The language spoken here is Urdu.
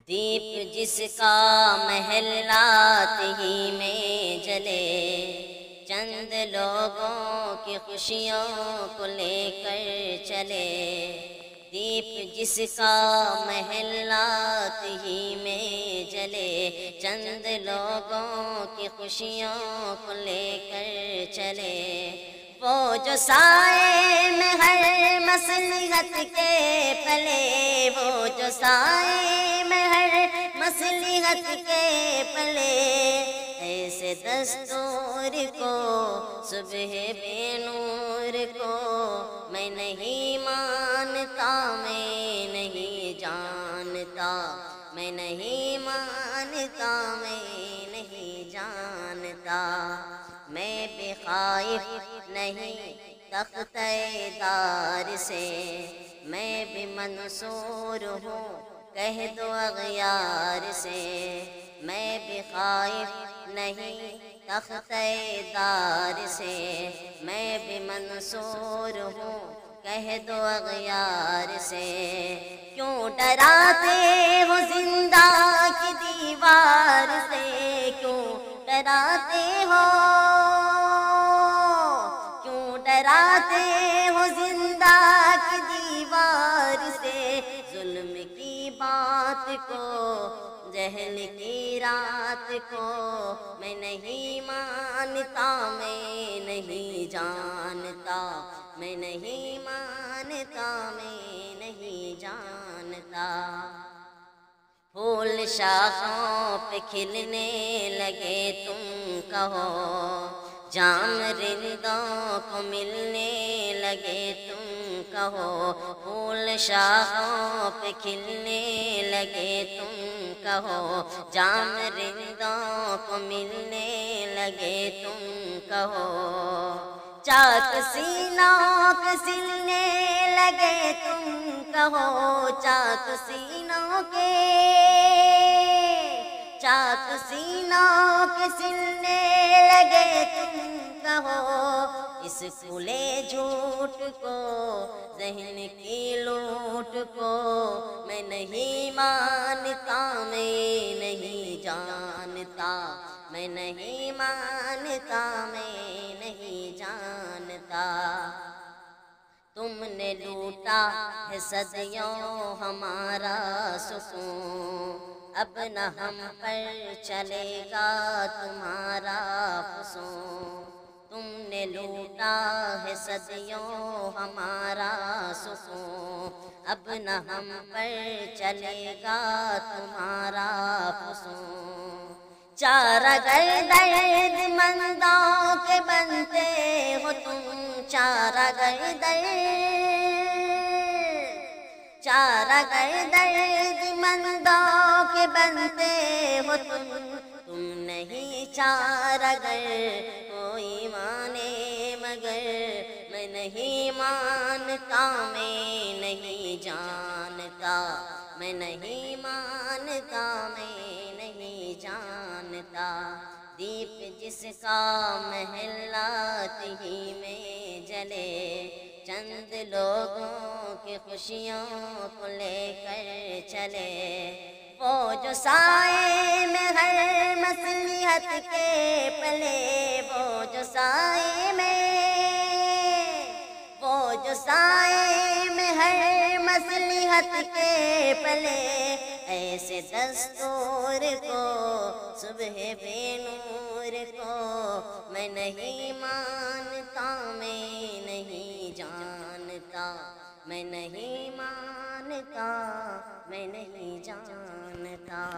دیپ جس کا محلات ہی میں جلے، چند لوگوں کی خوشیوں کو لے کر چلے۔ دیپ جس کا محلات ہی میں جلے، چند لوگوں کی خوشیوں کو لے کر چلے۔ وہ جو سائے میں ہر مصلحت کے پلے، وہ جو سائے میں ہر مصلحت کے پلے، ایسے دستور کو صبح بے نور کو میں نہیں مانتا، میں نہیں جانتا، میں نہیں مانتا، میں نہیں جانتا۔ میں بھی خائف نہیں تختہ دار سے، میں بھی منصور ہوں کہہ دو اغیار سے۔ میں بھی خائف نہیں تختہ دار سے، میں بھی منصور ہوں کہہ دو اغیار سے۔ کیوں ڈراتے ہو زندہ کی دیوار سے، کیوں ڈراتے ہو، کیوں ڈراتے ہو زندہ کی دیوار سے؟ ظلم کی بات کو، جہل کی رات کو میں نہیں مانتا، میں نہیں جانتا، میں نہیں مانتا، میں نہیں جانتا۔ پھول شاخوں پہ کھلنے لگے تم کہو، جام رندوں کو ملنے لگے تم کہو۔ پھول شاخوں پہ کھلنے لگے تم کہو، جام رندوں کو ملنے لگے تم کہو۔ چاک سینوں کے سلنے لگے تم کہو، چاک سینوں کے، چاک سینوں کے سلنے لگے تم کہو۔ اس کھلے جھوٹ کو، ذہن کی لوٹ کو میں نہیں مانتا، میں نہیں جانتا، میں نہیں مانتا، میں نہیں جانتا۔ تم نے لوٹا ہے صدیوں ہمارا سکون، اب نہ ہم پر چلے گا تمہارا فسون۔ تم نے لوٹا ہے صدیوں ہمارا سکون، اب نہ ہم پر چلے گا تمہارا فسون۔ چارہ گر درد مندوں کے بنتے ہو تم، چارہ گر چارہ گر درد مندوں کے بنتے ہو تم۔ تم نہیں چارہ گر کوئی مانے مگر، میں نہیں مانتا، میں نہیں جانتا، میں نہیں مانتا، میں نہیں جانتا۔ دیپ جس کا محلات ہی میں جلے، چند لوگوں کی خوشیوں کو لے کر چلے۔ وہ جو سائے میں ہر مصلحت کے پلے، وہ جو سائے میں، وہ جو سائے میں ہر مصلحت کے پلے، ایسے دستور کو صبح بے نور کو میں نہیں مانتا، میں نہیں جانتا، میں نہیں مانتا، میں نہیں جانتا۔